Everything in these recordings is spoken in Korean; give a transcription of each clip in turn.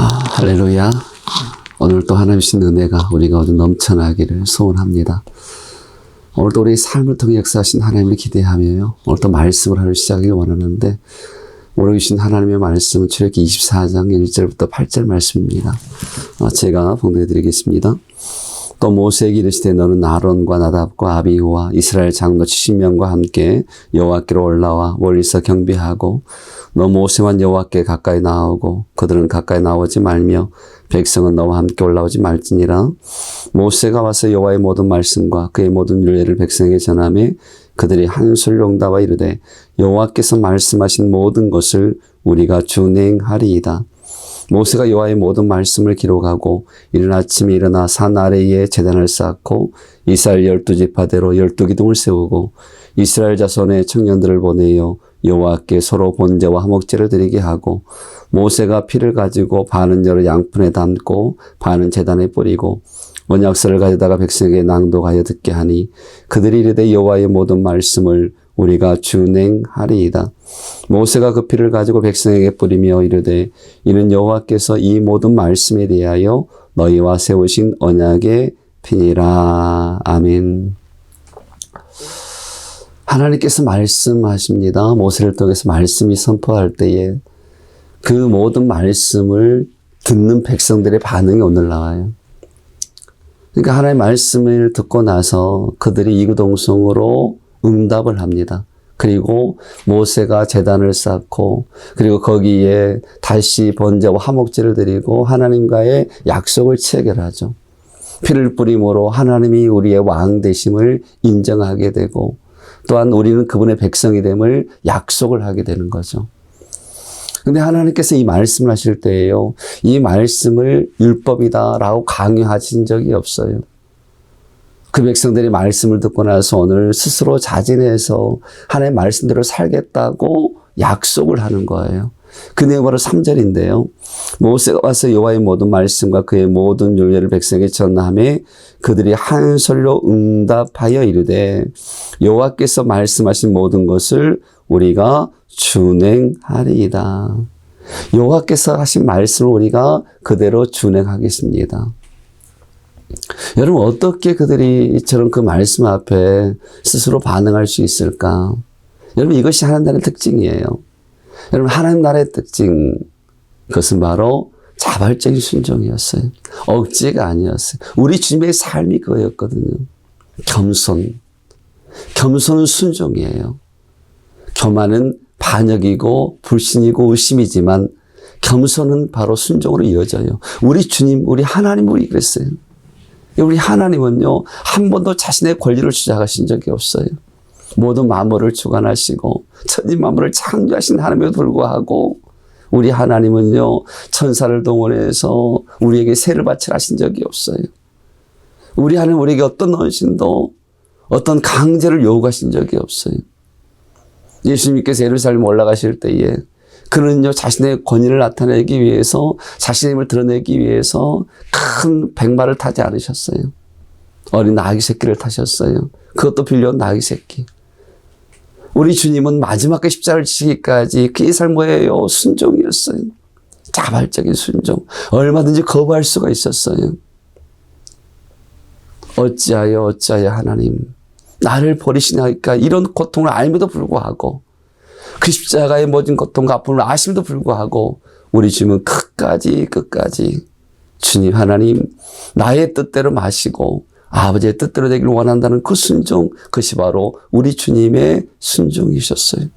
할렐루야. 오늘 또 하나님 주신 은혜가 우리가 어디 넘쳐나기를 소원합니다. 오늘도 우리 삶을 통해 역사하신 하나님을 기대하며요. 오늘 또 말씀을 하는 시작을 원하는데 오늘 주신 하나님의 말씀은 출애굽기 24장 1절부터 8절 말씀입니다. 제가 봉독해 드리겠습니다. 또 모세에게 이르시되 너는 아론과 나답과 아비후와 이스라엘 장로 70명과 함께 여호와께로 올라와 멀리서 경배하고 너 모세만 여호와께 가까이 나오고 그들은 가까이 나오지 말며 백성은 너와 함께 올라오지 말지니라. 모세가 와서 여호와의 모든 말씀과 그의 모든 율례를 백성에게 전하며 그들이 한 소리로 응답하여 이르되 여호와께서 말씀하신 모든 것을 우리가 준행하리이다. 모세가 여호와의 모든 말씀을 기록하고 이른 아침에 일어나 산 아래에 제단을 쌓고 이스라엘 12지파대로 12기둥을 세우고 이스라엘 자손의 청년들을 보내어 여호와께 서로 번제와 화목제를 드리게 하고 모세가 피를 가지고 반은 여러 양푼에 담고 반은 제단에 뿌리고 언약서를 가져다가 백성에게 낭독하여 듣게 하니 그들이 이르되 여호와의 모든 말씀을 우리가 준행하리이다. 모세가 그 피를 가지고 백성에게 뿌리며 이르되 이는 여호와께서 이 모든 말씀에 대하여 너희와 세우신 언약의 피니라. 아멘. 하나님께서 말씀하십니다. 모세를 통해서 말씀이 선포할 때에 그 모든 말씀을 듣는 백성들의 반응이 오늘 나와요. 그러니까 하나님의 말씀을 듣고 나서 그들이 이구동성으로 응답을 합니다. 그리고 모세가 제단을 쌓고 그리고 거기에 다시 번제와 화목제를 드리고 하나님과의 약속을 체결하죠. 피를 뿌림으로 하나님이 우리의 왕 되심을 인정하게 되고 또한 우리는 그분의 백성이 됨을 약속을 하게 되는 거죠. 근데 하나님께서 이 말씀을 하실 때에요, 이 말씀을 율법이다라고 강요하신 적이 없어요. 그 백성들이 말씀을 듣고 나서 오늘 스스로 자진해서 하나님의 말씀대로 살겠다고 약속을 하는 거예요. 그 내용이 바로 3절인데요. 모세가 와서 여호와의 모든 말씀과 그의 모든 율례를 백성에게 전하며 그들이 한 소리로 응답하여 이르되 여호와께서 말씀하신 모든 것을 우리가 준행하리이다. 여호와께서 하신 말씀을 우리가 그대로 준행하겠습니다. 여러분 어떻게 그들이 이처럼 그 말씀 앞에 스스로 반응할 수 있을까? 여러분 이것이 하나님 나라의 특징이에요. 여러분 하나님 나라의 특징 그것은 바로 자발적인 순종이었어요. 억지가 아니었어요. 우리 주님의 삶이 그거였거든요. 겸손은 순종이에요. 교만은 반역이고 불신이고 의심이지만 겸손은 바로 순종으로 이어져요. 우리 주님, 우리 하나님 우리 그랬어요. 우리 하나님은요 한 번도 자신의 권리를 주장하신 적이 없어요. 모든 만물을 주관하시고 천지 만물을 창조하신 하나님에도 불구하고 우리 하나님은요 천사를 동원해서 우리에게 세를 바치라 하신 적이 없어요. 우리 하나님 우리에게 어떤 헌신도 어떤 강제를 요구하신 적이 없어요. 예수님께서 예루살렘 올라가실 때에 그는요 자신의 권위를 나타내기 위해서 자신의 힘을 드러내기 위해서 큰 백마를 타지 않으셨어요. 어린 아기 새끼를 타셨어요. 그것도 빌려온 아기 새끼. 우리 주님은 마지막에 십자가를 지기까지 그의 삶 뭐예요? 순종이었어요. 자발적인 순종. 얼마든지 거부할 수가 있었어요. 어찌하여 하나님 나를 버리시나이까 이런 고통을 알면도 불구하고 그 십자가의 모든 고통과 아픔을 아심에도 불구하고 우리 주님은 끝까지 주님 하나님 나의 뜻대로 마시고 아버지의 뜻대로 되기를 원한다는 그 순종, 그것이 바로 우리 주님의 순종이셨어요.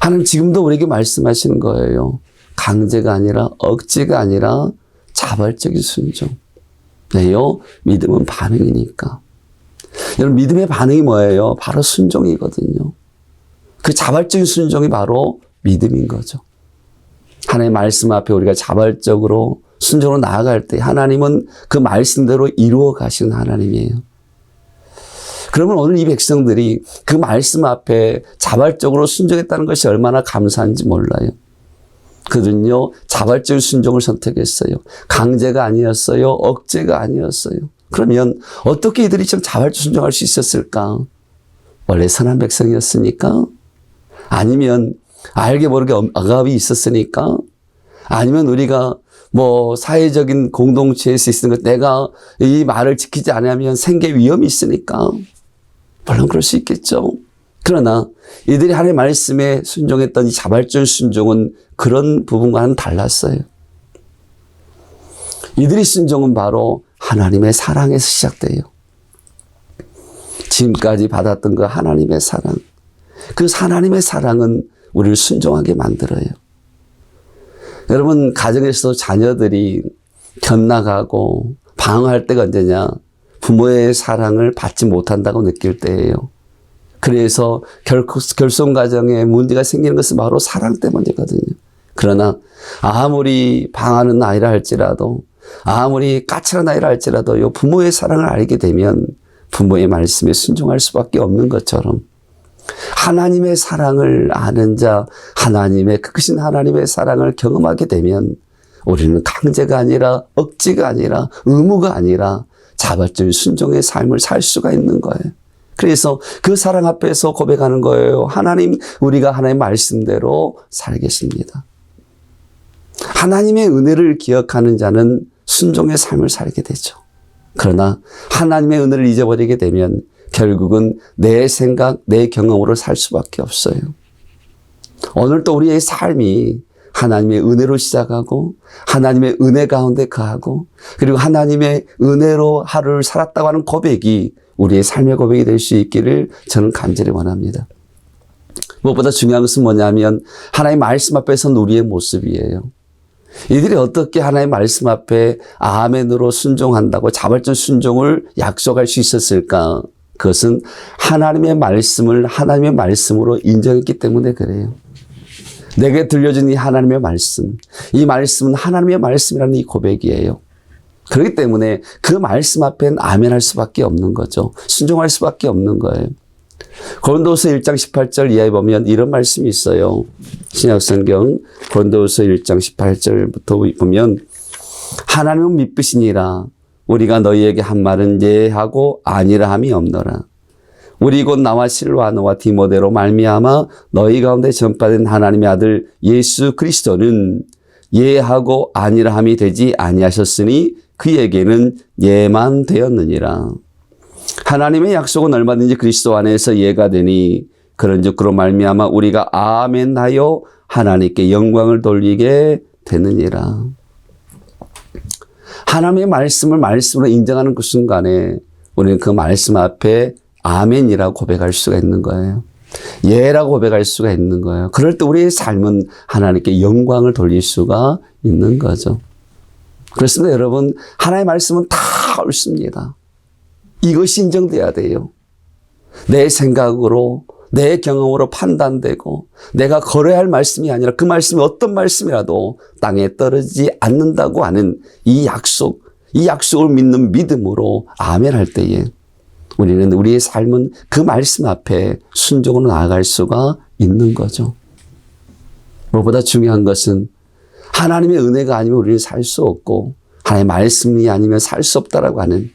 하나님 지금도 우리에게 말씀하시는 거예요. 강제가 아니라 억지가 아니라 자발적인 순종. 왜요? 믿음은 반응이니까. 여러분 믿음의 반응이 뭐예요? 바로 순종이거든요. 그 자발적인 순종이 바로 믿음인 거죠. 하나님의 말씀 앞에 우리가 자발적으로 순종으로 나아갈 때 하나님은 그 말씀대로 이루어 가시는 하나님이에요. 그러면 오늘 이 백성들이 그 말씀 앞에 자발적으로 순종했다는 것이 얼마나 감사한지 몰라요. 그들은요 자발적인 순종을 선택했어요. 강제가 아니었어요. 억제가 아니었어요. 그러면 어떻게 이들이 좀 자발적으로 순종할 수 있었을까? 원래 선한 백성이었으니까? 아니면 알게 모르게 억압이 있었으니까? 아니면 우리가 뭐 사회적인 공동체에서 있으니까 내가 이 말을 지키지 않으면 생계 위험이 있으니까 물론 그럴 수 있겠죠. 그러나 이들이 하나님의 말씀에 순종했던 이 자발적 순종은 그런 부분과는 달랐어요. 이들이 순종은 바로 하나님의 사랑에서 시작돼요. 지금까지 받았던 그 하나님의 사랑, 그 하나님의 사랑은 우리를 순종하게 만들어요. 여러분, 가정에서도 자녀들이 곁나가고 방황할 때가 언제냐? 부모의 사랑을 받지 못한다고 느낄 때예요. 그래서 결손 가정에 문제가 생기는 것은 바로 사랑 때문이거든요. 그러나 아무리 방황하는 아이라 할지라도, 아무리 까칠한 아이라 할지라도 요 부모의 사랑을 알게 되면 부모의 말씀에 순종할 수밖에 없는 것처럼 하나님의 사랑을 아는 자, 하나님의 크신 하나님의 사랑을 경험하게 되면 우리는 강제가 아니라 억지가 아니라 의무가 아니라 자발적인 순종의 삶을 살 수가 있는 거예요. 그래서 그 사랑 앞에서 고백하는 거예요. 하나님, 우리가 하나님의 말씀대로 살겠습니다. 하나님의 은혜를 기억하는 자는 순종의 삶을 살게 되죠. 그러나 하나님의 은혜를 잊어버리게 되면 결국은 내 생각, 내 경험으로 살 수밖에 없어요. 오늘도 우리의 삶이 하나님의 은혜로 시작하고 하나님의 은혜 가운데 거하고 그리고 하나님의 은혜로 하루를 살았다고 하는 고백이 우리의 삶의 고백이 될 수 있기를 저는 간절히 원합니다. 무엇보다 중요한 것은 뭐냐면 하나님의 말씀 앞에 선 우리의 모습이에요. 이들이 어떻게 하나님의 말씀 앞에 아멘으로 순종한다고 자발적 순종을 약속할 수 있었을까? 그것은 하나님의 말씀을 하나님의 말씀으로 인정했기 때문에 그래요. 내게 들려준 이 하나님의 말씀, 이 말씀은 하나님의 말씀이라는 이 고백이에요. 그렇기 때문에 그 말씀 앞엔 아멘할 수밖에 없는 거죠. 순종할 수밖에 없는 거예요. 고린도후서 1장 18절 이하에 보면 이런 말씀이 있어요. 신약성경 고린도후서 1장 18절부터 보면 하나님은 미쁘시니라 우리가 너희에게 한 말은 예하고 아니라 함이 없노라. 우리 곧 나와 실와노와 디모데로 말미암아 너희 가운데 전파된 하나님의 아들 예수 그리스도는 예하고 아니라 함이 되지 아니하셨으니 그에게는 예만 되었느니라. 하나님의 약속은 얼마든지 그리스도 안에서 예가 되니 그런즉 그로 말미암아 우리가 아멘하여 하나님께 영광을 돌리게 되느니라. 하나님의 말씀을 말씀으로 인정하는 그 순간에 우리는 그 말씀 앞에 아멘이라고 고백할 수가 있는 거예요. 예라고 고백할 수가 있는 거예요. 그럴 때 우리의 삶은 하나님께 영광을 돌릴 수가 있는 거죠. 그렇습니다. 여러분, 하나님의 말씀은 다 옳습니다. 이것이 인정돼야 돼요. 내 생각으로, 내 경험으로 판단되고 내가 걸어야 할 말씀이 아니라 그 말씀이 어떤 말씀이라도 땅에 떨어지지 않는다고 하는 이 약속을 믿는 믿음으로 아멘할 때에 우리는 우리의 삶은 그 말씀 앞에 순종으로 나아갈 수가 있는 거죠. 무엇보다 중요한 것은 하나님의 은혜가 아니면 우리는 살 수 없고 하나님의 말씀이 아니면 살 수 없다라고 하는,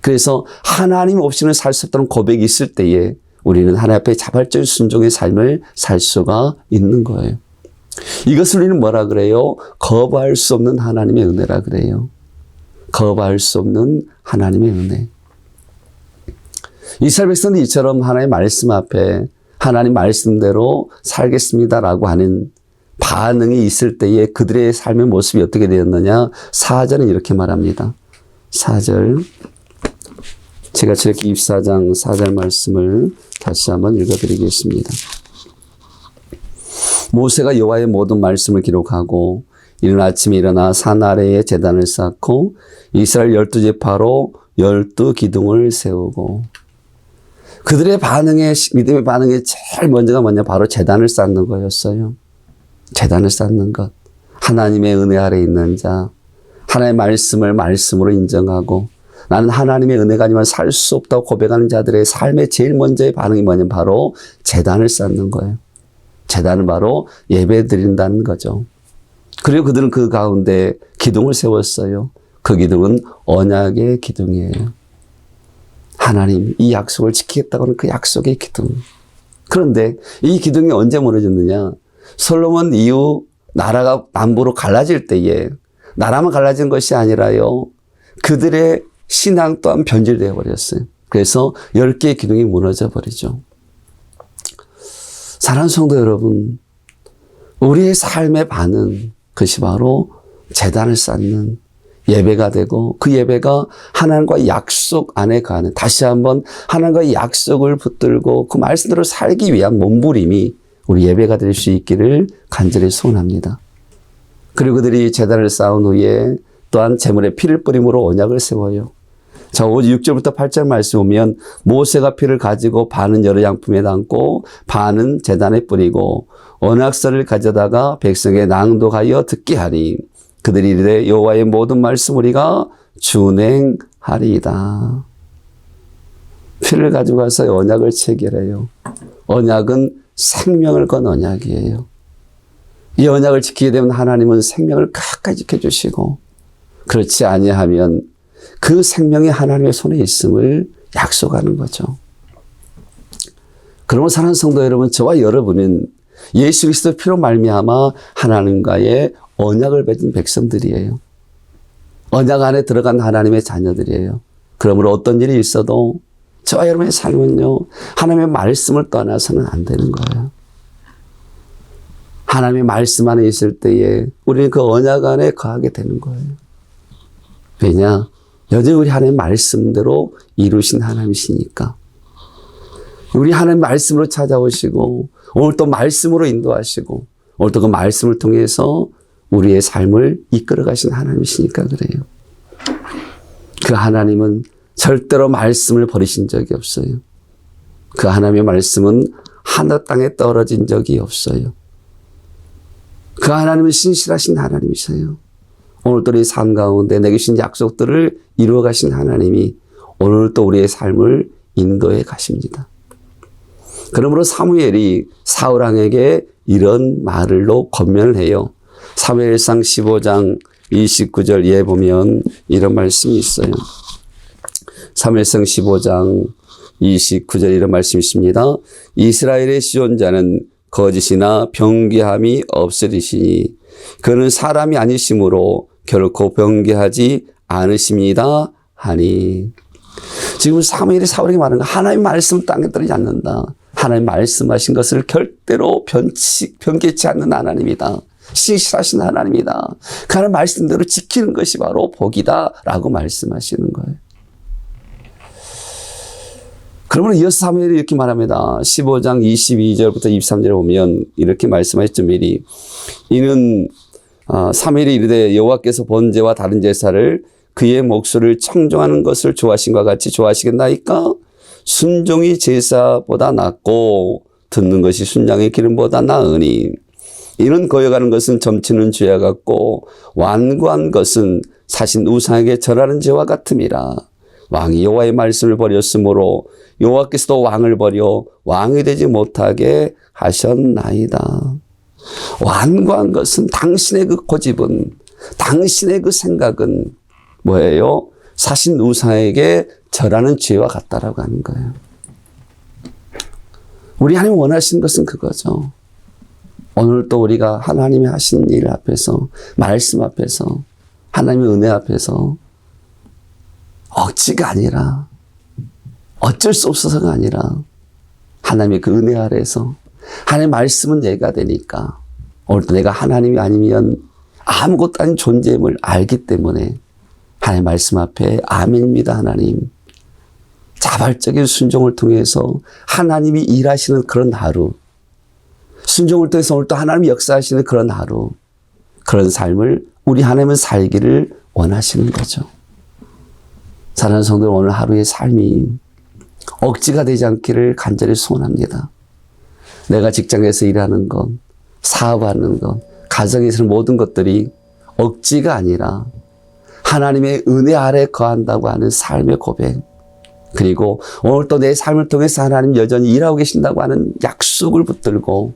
그래서 하나님 없이는 살 수 없다는 고백이 있을 때에 우리는 하나님 앞에 자발적인 순종의 삶을 살 수가 있는 거예요. 이것을 우리는 뭐라 그래요? 거부할 수 없는 하나님의 은혜라 그래요. 거부할 수 없는 하나님의 은혜. 이스라엘 백성도 이처럼 하나님의 말씀 앞에 하나님 말씀대로 살겠습니다라고 하는 반응이 있을 때에 그들의 삶의 모습이 어떻게 되었느냐? 4절은 이렇게 말합니다. 4절. 제가 출애굽기 24장 4절 말씀을 다시 한번 읽어드리겠습니다. 모세가 여호와의 모든 말씀을 기록하고 이른 아침에 일어나 산 아래에 제단을 쌓고 이스라엘 12지파로 12기둥을 세우고, 그들의 믿음의 반응의 제일 먼저가 뭐냐? 바로 제단을 쌓는 거였어요. 제단을 쌓는 것. 하나님의 은혜 아래 있는 자, 하나님의 말씀을 말씀으로 인정하고 나는 하나님의 은혜가 아니면 살 수 없다고 고백하는 자들의 삶의 제일 먼저의 반응이 뭐냐면 바로 제단을 쌓는 거예요. 제단은 바로 예배 드린다는 거죠. 그리고 그들은 그 가운데 기둥을 세웠어요. 그 기둥은 언약의 기둥이에요. 하나님 이 약속을 지키겠다고 하는 그 약속의 기둥. 그런데 이 기둥이 언제 무너졌느냐? 솔로몬 이후 나라가 남부로 갈라질 때에 나라만 갈라진 것이 아니라요. 그들의 신앙 또한 변질되어 버렸어요. 그래서 10개의 기둥이 무너져 버리죠. 사랑하는 성도 여러분, 우리의 삶의 반은 그것이 바로 제단을 쌓는 예배가 되고 그 예배가 하나님과 약속 안에 가는, 다시 한번 하나님과의 약속을 붙들고 그 말씀대로 살기 위한 몸부림이 우리 예배가 될 수 있기를 간절히 소원합니다. 그리고 그들이 제단을 쌓은 후에 또한 제물에 피를 뿌림으로 언약을 세워요. 자, 6절부터 8절 말씀 보면 모세가 피를 가지고 반은 여러 양품에 담고 반은 제단에 뿌리고 언약서를 가져다가 백성에 낭독하여 듣게 하니 그들이 이르되 여호와의 모든 말씀 우리가 준행하리이다. 피를 가지고 가서 언약을 체결해요. 언약은 생명을 건 언약이에요. 이 언약을 지키게 되면 하나님은 생명을 가까이 지켜주시고 그렇지 아니하면 그 생명이 하나님의 손에 있음을 약속하는 거죠. 그러면 사랑하는 성도 여러분, 저와 여러분은 예수 그리스도 피로 말미암아 하나님과의 언약을 맺은 백성들이에요. 언약 안에 들어간 하나님의 자녀들이에요. 그러므로 어떤 일이 있어도 저와 여러분의 삶은요, 하나님의 말씀을 떠나서는 안 되는 거예요. 하나님의 말씀 안에 있을 때에 우리는 그 언약 안에 거하게 되는 거예요. 왜냐? 여전히 우리 하나님의 말씀대로 이루신 하나님이시니까. 우리 하나님 말씀으로 찾아오시고 오늘 또 말씀으로 인도하시고 오늘 또 그 말씀을 통해서 우리의 삶을 이끌어 가신 하나님이시니까 그래요. 그 하나님은 절대로 말씀을 버리신 적이 없어요. 그 하나님의 말씀은 하늘 땅에 떨어진 적이 없어요. 그 하나님은 신실하신 하나님이세요. 오늘도 우리 삶 가운데 내게 주신 약속들을 이루어 가신 하나님이 오늘 또 우리의 삶을 인도해 가십니다. 그러므로 사무엘이 사울 왕에게 이런 말로 권면을 해요. 사무엘상 15장 29절 이에 보면 이런 말씀이 있어요. 사무엘상 15장 29절 이런 말씀이 있습니다. 이스라엘의 시존자는 거짓이나 병기함이 없으리시니 그는 사람이 아니심으로 결코 병기하지 않으십니다 하니. 지금 사무엘이 사울에게 말하는 거, 하나님의 말씀 땅에 떨어지지 않는다. 하나님 말씀하신 것을 절대로 변개치 않는 하나님이다. 신실하신 하나님이다. 그 하나님 말씀대로 지키는 것이 바로 복이다 라고 말씀하시는 거예요. 그러면 이어서 사무엘이 이렇게 말합니다. 15장 22절부터 23절에 보면 이렇게 말씀하셨죠. 미리 이는 사무엘이 이르되 여호와께서 번제와 다른 제사를 그의 목소리를 청종하는 것을 좋아하신과 같이 좋아하시겠나이까? 순종이 제사보다 낫고 듣는 것이 순양의 기름보다 나으니 이는 거여가는 것은 점치는 죄와 같고 완고한 것은 사신 우상에게 절하는 죄와 같음이라. 왕이 여호와의 말씀을 버렸으므로 여호와께서도 왕을 버려 왕이 되지 못하게 하셨나이다. 완고한 것은 당신의 그 고집은, 당신의 그 생각은 뭐예요? 사신 우상에게 절하는 죄와 같다라고 하는 거예요. 우리 하나님 원하시는 것은 그거죠. 오늘 또 우리가 하나님이 하신 일 앞에서, 말씀 앞에서, 하나님의 은혜 앞에서 억지가 아니라, 어쩔 수 없어서가 아니라 하나님의 그 은혜 아래에서 하나님의 말씀은 내가 되니까 오늘도 내가 하나님이 아니면 아무것도 아닌 존재임을 알기 때문에 하나님의 말씀 앞에 아멘입니다 하나님. 자발적인 순종을 통해서 하나님이 일하시는 그런 하루, 순종을 통해서 오늘 또 하나님이 역사하시는 그런 하루, 그런 삶을 우리 하나님은 살기를 원하시는 거죠. 사랑하는 성도들, 오늘 하루의 삶이 억지가 되지 않기를 간절히 소원합니다. 내가 직장에서 일하는 것, 사업하는 것, 가정에서는 모든 것들이 억지가 아니라 하나님의 은혜 아래 거한다고 하는 삶의 고백, 그리고 오늘 또 내 삶을 통해서 하나님 여전히 일하고 계신다고 하는 약속을 붙들고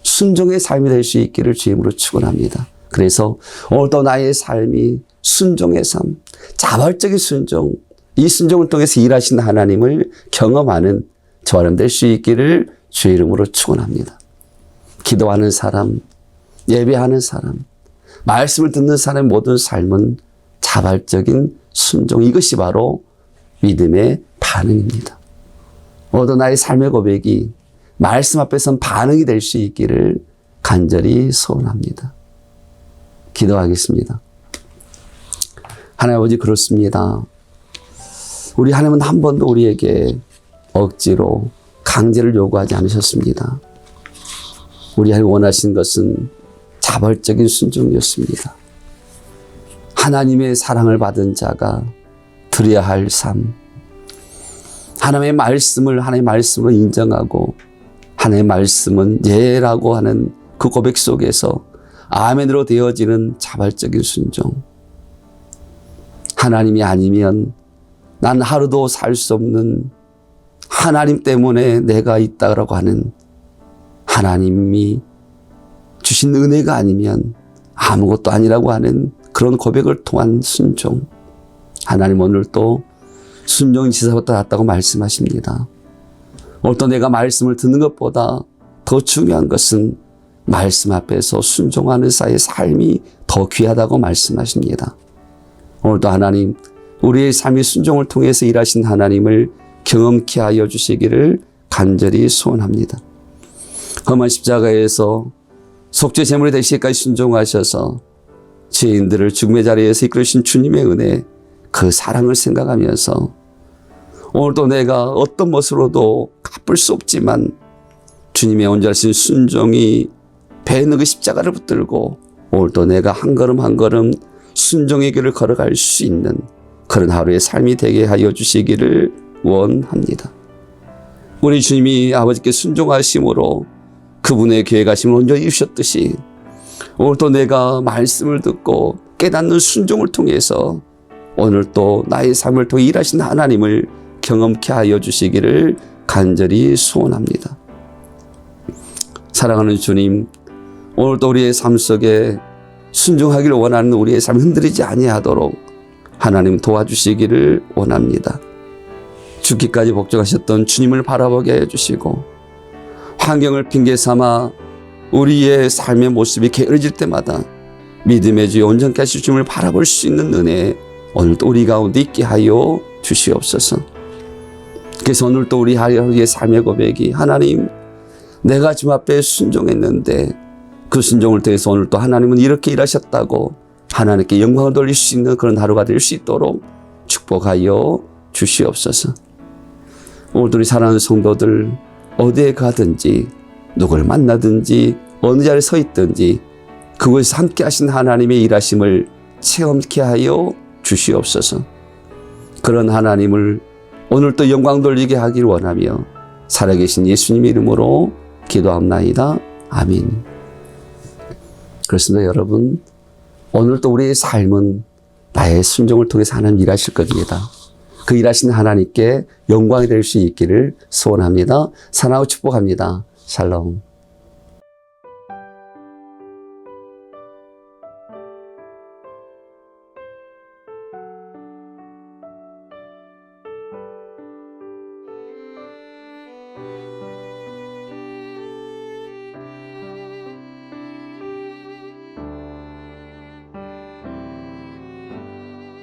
순종의 삶이 될 수 있기를 주임으로 축원합니다. 그래서 오늘 또 나의 삶이 순종의 삶, 자발적인 순종, 이 순종을 통해서 일하신 하나님을 경험하는 저와 될 수 있기를 주의 이름으로 축원합니다. 기도하는 사람, 예배하는 사람, 말씀을 듣는 사람의 모든 삶은 자발적인 순종, 이것이 바로 믿음의 반응입니다. 모든 나의 삶의 고백이 말씀 앞에선 반응이 될 수 있기를 간절히 소원합니다. 기도하겠습니다. 하나님 아버지, 그렇습니다. 우리 하나님은 한 번도 우리에게 억지로 강제를 요구하지 않으셨습니다. 우리 하나님 원하신 것은 자발적인 순종이었습니다. 하나님의 사랑을 받은 자가 드려야 할 삶, 하나님의 말씀으로 인정하고 하나님의 말씀은 예라고 하는 그 고백 속에서 아멘으로 되어지는 자발적인 순종. 하나님이 아니면 난 하루도 살 수 없는, 하나님 때문에 내가 있다라고 하는, 하나님이 주신 은혜가 아니면 아무것도 아니라고 하는 그런 고백을 통한 순종. 하나님 오늘 또 순종이 지사보다 낫다고 말씀하십니다. 오늘 또 내가 말씀을 듣는 것보다 더 중요한 것은 말씀 앞에서 순종하는 자의 삶이 더 귀하다고 말씀하십니다. 오늘도 하나님, 우리의 삶의 순종을 통해서 일하신 하나님을 경험케 하여 주시기를 간절히 소원합니다. 험한 십자가에서 속죄 제물이 되시기까지 순종하셔서 죄인들을 죽음의 자리에서 이끌으신 주님의 은혜, 그 사랑을 생각하면서 오늘도 내가 어떤 모습으로도 갚을 수 없지만 주님의 온전하신 순종이 배에 있는 그 십자가를 붙들고 오늘도 내가 한 걸음 한 걸음 순종의 길을 걸어갈 수 있는 그런 하루의 삶이 되게 하여 주시기를 원합니다. 우리 주님이 아버지께 순종하심으로 그분의 계획하심을 온전히 이루셨듯이 오늘도 내가 말씀을 듣고 깨닫는 순종을 통해서 오늘 또 나의 삶을 통해 일하신 하나님을 경험케 하여 주시기를 간절히 소원합니다. 사랑하는 주님, 오늘도 우리의 삶 속에 순종하기를 원하는 우리의 삶을 흔들리지 아니하도록 하나님 도와주시기를 원합니다. 죽기까지 복종하셨던 주님을 바라보게 해주시고 환경을 핑계 삼아 우리의 삶의 모습이 게으러질 때마다 믿음의 주 온전케 하실 주님을 바라볼 수 있는 은혜 오늘도 우리 가운데 있게 하여 주시옵소서. 그래서 오늘도 우리 하루의 삶의 고백이 하나님, 내가 주님 앞에 순종했는데 그 순종을 통해서 오늘 또 하나님은 이렇게 일하셨다고 하나님께 영광을 돌릴 수 있는 그런 하루가 될 수 있도록 축복하여 주시옵소서. 오늘도 우리 사랑하는 성도들 어디에 가든지 누구를 만나든지 어느 자리에 서 있든지 그곳에서 함께 하신 하나님의 일하심을 체험케 하여 주시옵소서. 그런 하나님을 오늘 또 영광 돌리게 하길 원하며 살아계신 예수님의 이름으로 기도합나이다. 아멘. 그렇습니다. 여러분, 오늘 또 우리의 삶은 나의 순종을 통해서 하나님 일하실 겁니다. 그 일하신 하나님께 영광이 될 수 있기를 소원합니다. 사랑하고 축복합니다. 샬롬.